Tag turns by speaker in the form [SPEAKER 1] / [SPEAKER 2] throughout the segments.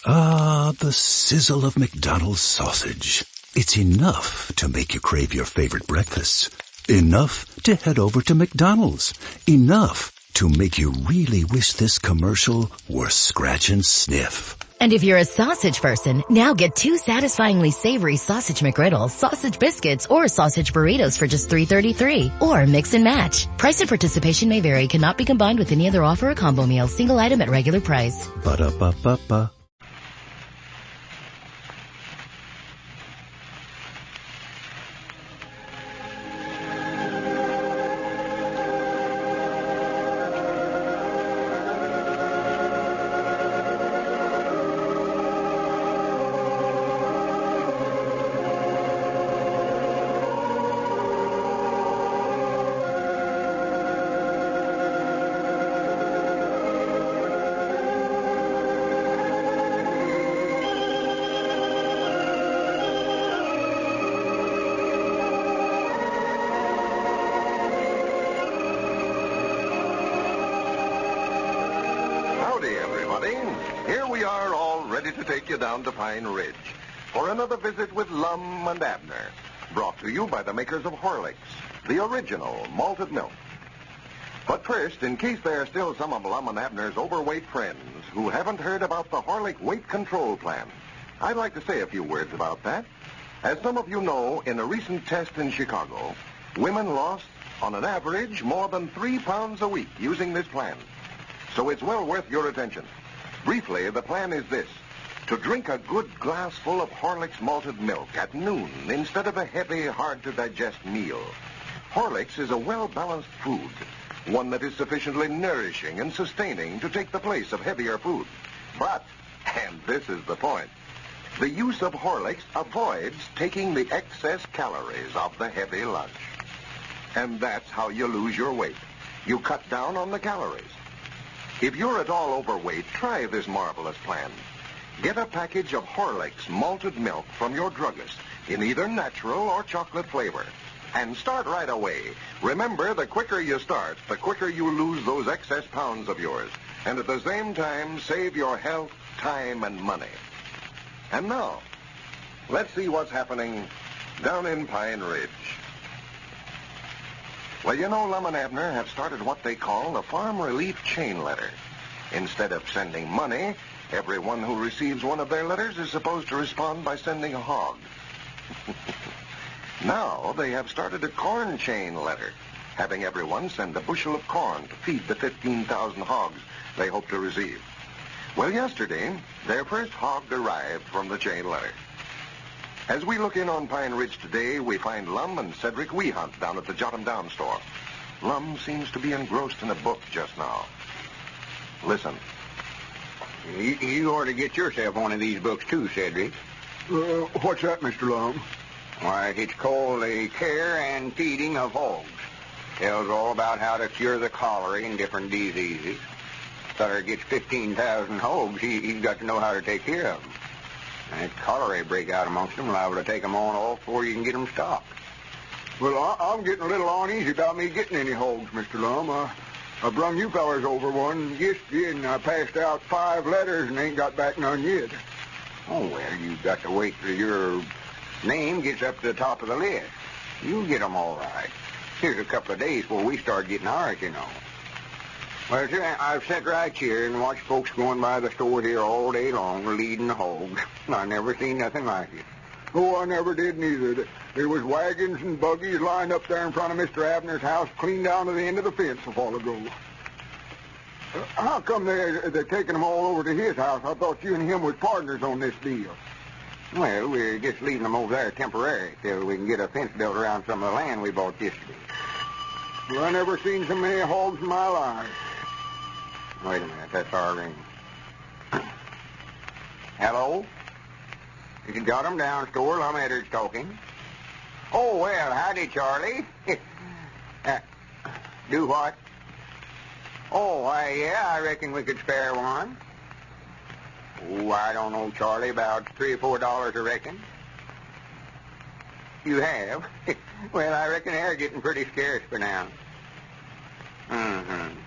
[SPEAKER 1] Ah, the sizzle of McDonald's sausage. It's enough to make you crave your favorite breakfasts. Enough to head over to McDonald's. Enough to make you really wish this commercial were scratch and sniff.
[SPEAKER 2] And if you're a sausage person, now get 2 satisfyingly savory sausage McGriddles, sausage biscuits, or sausage burritos for just $3.33. Or mix and match. Price and participation may vary. Cannot be combined with any other offer or combo meal. Single item at regular price.
[SPEAKER 1] Ba-da-ba-ba-ba.
[SPEAKER 3] Here we are, all ready to take you down to Pine Ridge for another visit with Lum and Abner, brought to you by the makers of Horlicks, the original malted milk. But first, in case there are still some of Lum and Abner's overweight friends who haven't heard about the Horlick weight control plan, I'd like to say a few words about that. As some of you know, in a recent test in Chicago, women lost, on an average, more than 3 pounds a week using this plan. So it's well worth your attention. Briefly, the plan is this: to drink a good glass full of Horlicks malted milk at noon instead of a heavy, hard-to-digest meal. Horlicks is a well-balanced food, one that is sufficiently nourishing and sustaining to take the place of heavier food. But, and this is the point, the use of Horlicks avoids taking the excess calories of the heavy lunch. And that's how you lose your weight. You cut down on the calories. If you're at all overweight, try this marvelous plan. Get a package of Horlicks malted milk from your druggist in either natural or chocolate flavor. And start right away. Remember, the quicker you start, the quicker you lose those excess pounds of yours. And at the same time, save your health, time, and money. And now, let's see what's happening down in Pine Ridge. Well, you know, Lum and Abner have started what they call the Farm Relief Chain Letter. Instead of sending money, everyone who receives one of their letters is supposed to respond by sending a hog. Now they have started a corn chain letter, having everyone send a bushel of corn to feed the 15,000 hogs they hope to receive. Well, yesterday, their first hog arrived from the chain letter. As we look in on Pine Ridge today, we find Lum and Cedric Weehunt down at the Jot Em Down store. Lum seems to be engrossed in a book just now. Listen.
[SPEAKER 4] You ought to get yourself one of these books, too, Cedric.
[SPEAKER 5] What's that, Mr. Lum?
[SPEAKER 4] Why, it's called The Care and Feeding of Hogs. Tells all about how to cure the cholera and different diseases. Feller gets 15,000 hogs, he's got to know how to take care of them. And if cholera break out amongst them, liable to take them on off before you can get them stopped.
[SPEAKER 5] Well, I'm getting a little uneasy about me getting any hogs, Mr. Lum. I brung you fellers over one yesterday, and I passed out 5 letters and ain't got back none yet.
[SPEAKER 4] Oh, well, you've got to wait till your name gets up to the top of the list. You'll get them all right. Here's a couple of days before we start getting ours, you know. Well, sir, I've sat right here and watched folks going by the store here all day long, leading the hogs. I never seen nothing like it.
[SPEAKER 5] Oh, I never did neither. There was wagons and buggies lined up there in front of Mr. Abner's house, clean down to the end of the fence a while ago. How come they're taking them all over to his house? I thought you and him was partners on this deal.
[SPEAKER 4] Well, we're just leaving them over there temporary till we can get a fence built around some of the land we bought yesterday.
[SPEAKER 5] Well, I never seen so many hogs in my life.
[SPEAKER 4] Wait a minute, that's our ring. Hello? You can Jot 'em Down store, Lum Edwards talking. Oh, well, howdy, Charlie. Do what? Oh, why, yeah, I reckon we could spare one. Oh, I don't know, Charlie, about $3 or $4, I reckon. You have? Well, I reckon they're getting pretty scarce for now. Mm-hmm.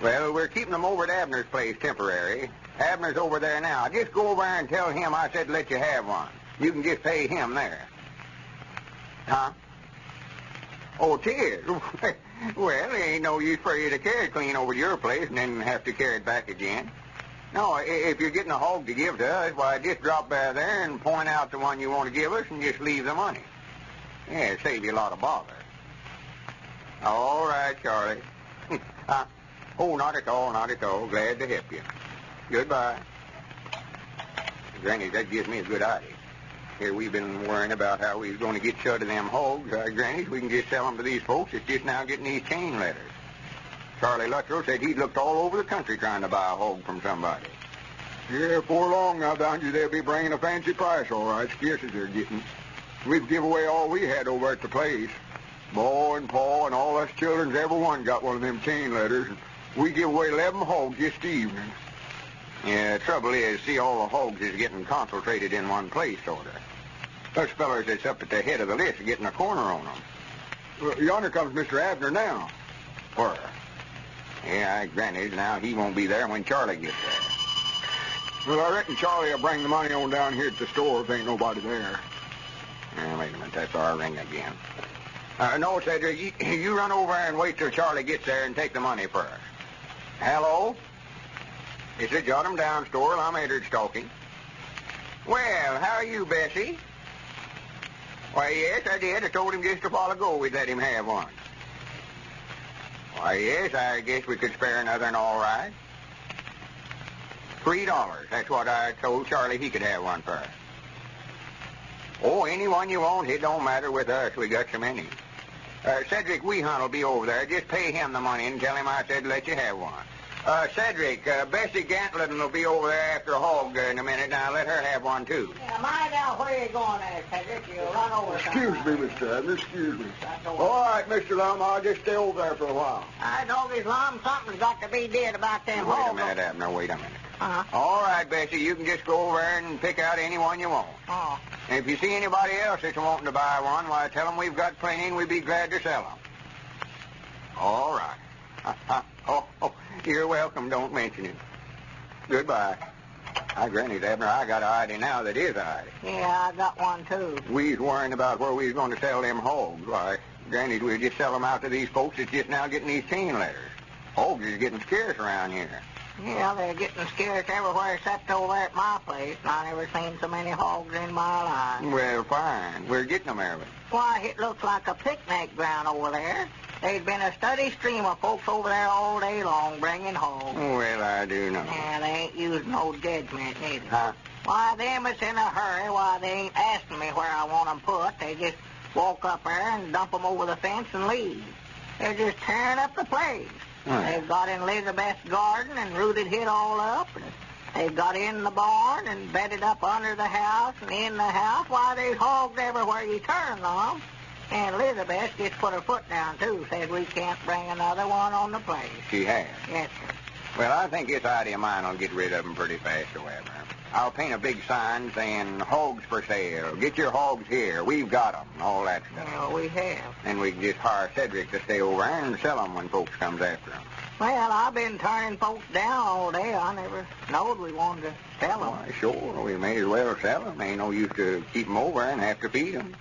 [SPEAKER 4] Well, we're keeping them over at Abner's place temporary. Abner's over there now. Just go over there and tell him I said let you have one. You can just pay him there. Huh? Oh, 'tis. Well, there ain't no use for you to carry it clean over to your place and then have to carry it back again. No, if you're getting a hog to give to us, why, just drop by there and point out the one you want to give us and just leave the money. Yeah, it'll save you a lot of bother. All right, Charlie. Oh, not at all, not at all. Glad to help you. Goodbye. Granny, that gives me a good idea. Here we've been worrying about how we was going to get shut of them hogs. Granny, we can just sell them to these folks that's just now getting these chain letters. Charlie Luttrell said he'd looked all over the country trying to buy a hog from somebody.
[SPEAKER 5] Yeah, before long, I found you they'll be bringing a fancy price, all right, scarce as they're getting. We've give away all we had over at the place. Bo and Pa and all us children's every one got one of them chain letters. And we give away 11 hogs just evening.
[SPEAKER 4] Yeah, the trouble is, see, all the hogs is getting concentrated in one place, sort of. Those fellers that's up at the head of the list are getting a corner on them.
[SPEAKER 5] Well, yonder comes Mr. Abner now.
[SPEAKER 4] Where? Yeah, granted, now he won't be there when Charlie gets there.
[SPEAKER 5] Well, I reckon Charlie will bring the money on down here at the store if ain't nobody there.
[SPEAKER 4] Wait a minute, that's our ring again. No, Cedric, you run over and wait till Charlie gets there and take the money first. Hello? It's the Jot Em Down store. I'm Edward talking. Well, how are you, Bessie? Why, yes, I did. I told him just a while ago we'd let him have one. Why, yes, I guess we could spare another and all right. $3. That's what I told Charlie he could have one for. Oh, any one you want. It don't matter with us. We got so many. Cedric Weehunt will be over there. Just pay him the money and tell him I said let you have one. Cedric, Bessie Gantlin will be over there after a hog in a minute. Now, let her have one, too.
[SPEAKER 6] Yeah, mind out where you're going there, Cedric. You'll run over
[SPEAKER 5] Excuse me, Mr. Abner, excuse me. All right, Mr. Lum, I'll just stay over there for a while.
[SPEAKER 6] Doggies, Lum, something's got to be did about them
[SPEAKER 4] Wait
[SPEAKER 6] hogs.
[SPEAKER 4] a minute, Abner, wait a minute.
[SPEAKER 6] Uh-huh.
[SPEAKER 4] All right, Bessie, you can just go over there and pick out any one you want.
[SPEAKER 6] Oh.
[SPEAKER 4] And if you see anybody else that's wanting to buy one, why, tell them we've got plenty and we'd be glad to sell them. All right. You're welcome. Don't mention it. Goodbye. Granny, Abner, I got an idea now that is an idea.
[SPEAKER 6] Yeah, I got one, too.
[SPEAKER 4] We's worrying about where we's going to sell them hogs. Why, Granny, we'll just sell them out to these folks that's just now getting these chain letters. Hogs is getting scarce around here.
[SPEAKER 6] Yeah, they're getting scarce everywhere except over there at my place. I never seen so many hogs in my life.
[SPEAKER 4] Well, fine. We're getting them, Erwin.
[SPEAKER 6] Why, it looks like a picnic ground over there. There's been a steady stream of folks over there all day long bringing hogs.
[SPEAKER 4] Well, I do know.
[SPEAKER 6] Yeah, they ain't using no judgment neither.
[SPEAKER 4] Huh?
[SPEAKER 6] Why, them that's in a hurry, why, they ain't asking me where I want 'em put. They just walk up there and dump 'em over the fence and leave. They're just tearing up the place. They've got in Elizabeth's garden and rooted it all up, and they've got in the barn and bedded up under the house and in the house. Why, there's hogs everywhere you turn them. And Elizabeth just put her foot down, too, said we can't bring another one on the place.
[SPEAKER 4] She has?
[SPEAKER 6] Yes, sir.
[SPEAKER 4] Well, I think this idea of mine will get rid of them pretty fast, however. I'll paint a big sign saying, hogs for sale. Get your hogs here. We've got them, and all that stuff.
[SPEAKER 6] Well, we have.
[SPEAKER 4] And we can just hire Cedric to stay over there and sell them when folks comes after them.
[SPEAKER 6] Well, I've been turning folks down all day. I never knowed we wanted to sell them.
[SPEAKER 4] Why, sure. We may as well sell them. Ain't no use to keep them over and have to feed them.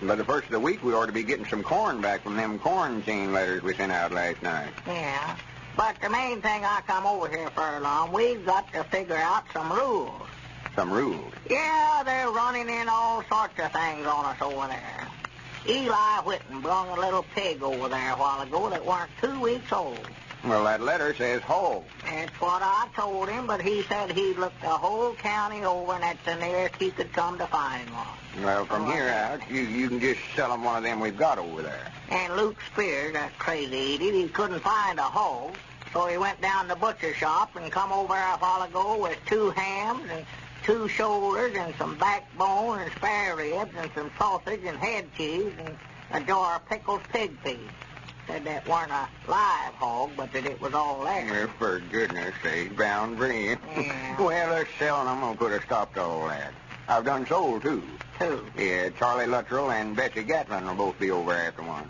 [SPEAKER 4] By the first of the week, we ought to be getting some corn back from them corn chain letters we sent out last night.
[SPEAKER 6] Yeah. But the main thing I come over here for, Lum, we've got to figure out some rules.
[SPEAKER 4] Some rules?
[SPEAKER 6] Yeah, they're running in all sorts of things on us over there. Eli Whitten brung a little pig over there a while ago that weren't 2 weeks old.
[SPEAKER 4] Well, that letter says hog.
[SPEAKER 6] That's what I told him, but he said he'd looked the whole county over, and that's the nearest he could come to finding one.
[SPEAKER 4] Well, from here out, you can just sell them one of them we've got over there.
[SPEAKER 6] And Luke Spears, that crazy idiot, he couldn't find a hog, so he went down to the butcher shop and come over a while ago with 2 hams and 2 shoulders and some backbone and spare ribs and some sausage and head cheese and a jar of pickled pig feet. Said that weren't a live hog, but that it was all there.
[SPEAKER 4] Well, for goodness sake, bound for him.
[SPEAKER 6] Yeah.
[SPEAKER 4] Well, let's sell them. I'm going to put a stop to all that. I've done sold, too.
[SPEAKER 6] Who?
[SPEAKER 4] Yeah, Charlie Luttrell and Bessie Gatlin will both be over after one.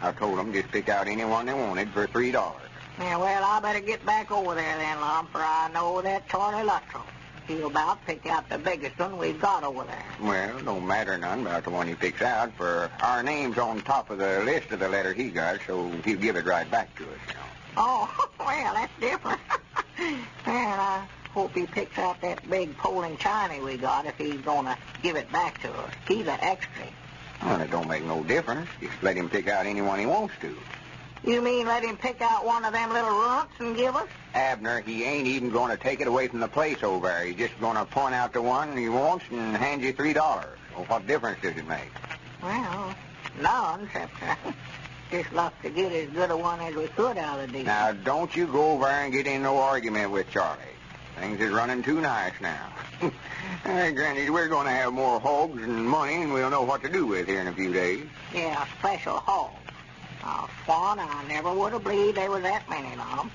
[SPEAKER 4] I told them just pick out any one they wanted for $3.
[SPEAKER 6] Yeah, well, I better get back over there then, Lum, for I know that Charlie Luttrell. He'll about pick out the biggest one we've got over there.
[SPEAKER 4] Well, don't matter none about the one he picks out, for our name's on top of the list of the letter he got, so he'll give it right back to us, you know.
[SPEAKER 6] Oh, well, that's different. Well, I hope he picks out that big Poland china we got if he's going to give it back to us. He's an extra.
[SPEAKER 4] Well, it don't make no difference. Just let him pick out anyone he wants to.
[SPEAKER 6] You mean let him pick out one of them little runts and give us?
[SPEAKER 4] Abner, he ain't even going to take it away from the place over there. He's just going to point out the one he wants and hand you $3. Well, what difference does it make?
[SPEAKER 6] Well, none, except just luck to get as good a one as we could out of the deal.
[SPEAKER 4] Now, don't you go over there and get in no argument with Charlie. Things is running too nice now. Hey, Granny, we're going to have more hogs and money, and we'll know what to do with here in a few days.
[SPEAKER 6] Yeah, special hogs. Swan, I never would have believed there was that many of them.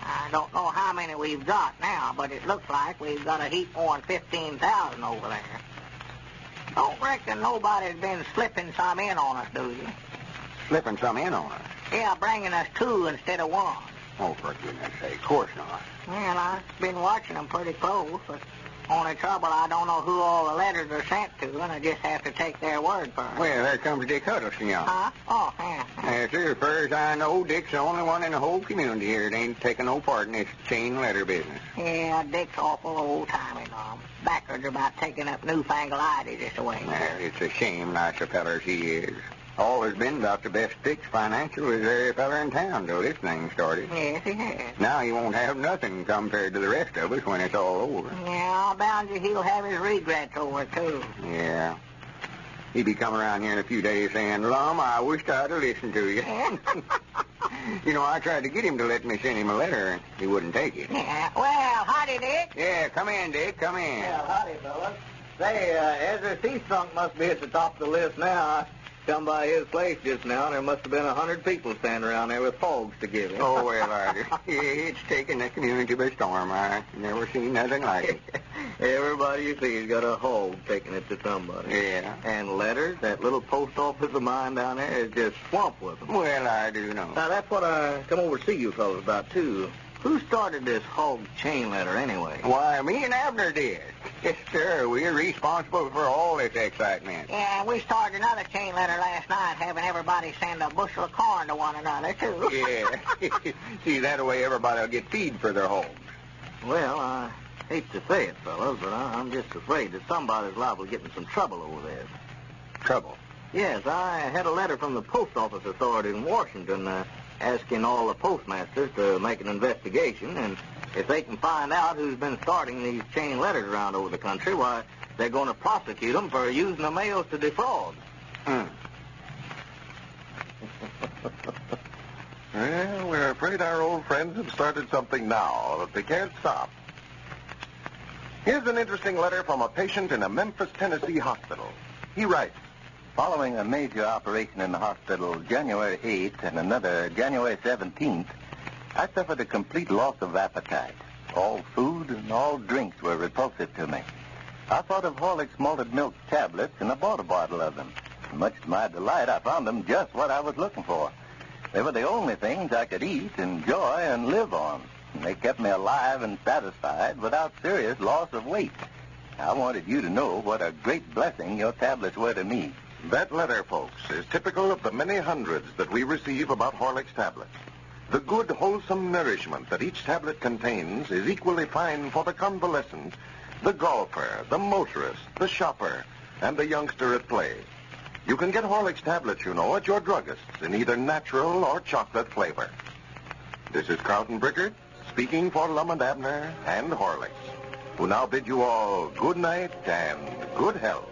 [SPEAKER 6] I don't know how many we've got now, but it looks like we've got a heap more than 15,000 over there. Don't reckon nobody's been slipping some in on us, do you?
[SPEAKER 4] Slipping some in on us?
[SPEAKER 6] Yeah, bringing us 2 instead of 1.
[SPEAKER 4] Oh, for goodness sake, of course not.
[SPEAKER 6] Well, I've been watching them pretty close, but only trouble I don't know who all the letters are sent to, and I just have to take their word for it.
[SPEAKER 4] Well, there comes Dick Huddleston, young.
[SPEAKER 6] Huh? Oh, yeah.
[SPEAKER 4] Yes, sir, as far as I know, Dick's the only one in the whole community here that ain't taking no part in this chain letter business.
[SPEAKER 6] Yeah, Dick's awful old-timey, Mom. Backwards about taking up newfangled ideas this way.
[SPEAKER 4] Well, it's a shame, nice a feller as he is. All has been about the best fix financial as every feller in town till this thing started.
[SPEAKER 6] Yes, he has.
[SPEAKER 4] Now he won't have nothing compared to the rest of us when it's all over.
[SPEAKER 6] Yeah, I'll bound you he'll have his regrets over it, too.
[SPEAKER 4] Yeah. He'll be coming around here in a few days saying, Lum, I wished I'd have listened to you. You know, I tried to get him to let me send him a letter, and he wouldn't take it.
[SPEAKER 6] Yeah. Well, howdy, Dick.
[SPEAKER 4] Yeah, come in, Dick, come in.
[SPEAKER 7] Yeah, howdy, fellas. Say, Ezra Seastrunk must be at the top of the list now. I come by his place just now, and there must have been 100 people standing around there with hogs to give him.
[SPEAKER 4] Oh, well, it's taken the community by storm. I never seen nothing like it.
[SPEAKER 7] Everybody you see has got a hog taking it to somebody.
[SPEAKER 4] Yeah.
[SPEAKER 7] And letters, that little post office of mine down there is just swamped with them.
[SPEAKER 4] Well, I do know.
[SPEAKER 7] Now, that's what I come over to see you fellas about, too. Who started this hog chain letter, anyway?
[SPEAKER 4] Why, me and Abner did. Yes, sir. We're responsible for all this excitement.
[SPEAKER 6] Yeah, we started another chain letter last night, having everybody send a bushel of corn to one another, too.
[SPEAKER 4] Yeah. See, that way everybody will get feed for their hogs.
[SPEAKER 7] Well, I hate to say it, fellas, but I'm just afraid that somebody's liable to get in some trouble over this.
[SPEAKER 4] Trouble?
[SPEAKER 7] Yes, I had a letter from the post office authority in Washington asking all the postmasters to make an investigation, and if they can find out who's been starting these chain letters around over the country, why, they're going to prosecute them for using the mails to defraud.
[SPEAKER 3] Well, we're afraid our old friends have started something now that they can't stop. Here's an interesting letter from a patient in a Memphis, Tennessee hospital. He writes,
[SPEAKER 8] Following a major operation in the hospital January 8th and another January 17th, I suffered a complete loss of appetite. All food and all drinks were repulsive to me. I thought of Horlick's malted milk tablets and I bought a bottle of them. Much to my delight, I found them just what I was looking for. They were the only things I could eat, enjoy, and live on. And they kept me alive and satisfied without serious loss of weight. I wanted you to know what a great blessing your tablets were to me.
[SPEAKER 3] That letter, folks, is typical of the many hundreds that we receive about Horlick's tablets. The good, wholesome nourishment that each tablet contains is equally fine for the convalescent, the golfer, the motorist, the shopper, and the youngster at play. You can get Horlick's tablets, you know, at your druggist's in either natural or chocolate flavor. This is Carlton Brickert, speaking for Lum and Abner and Horlick's, who now bid you all good night and good health.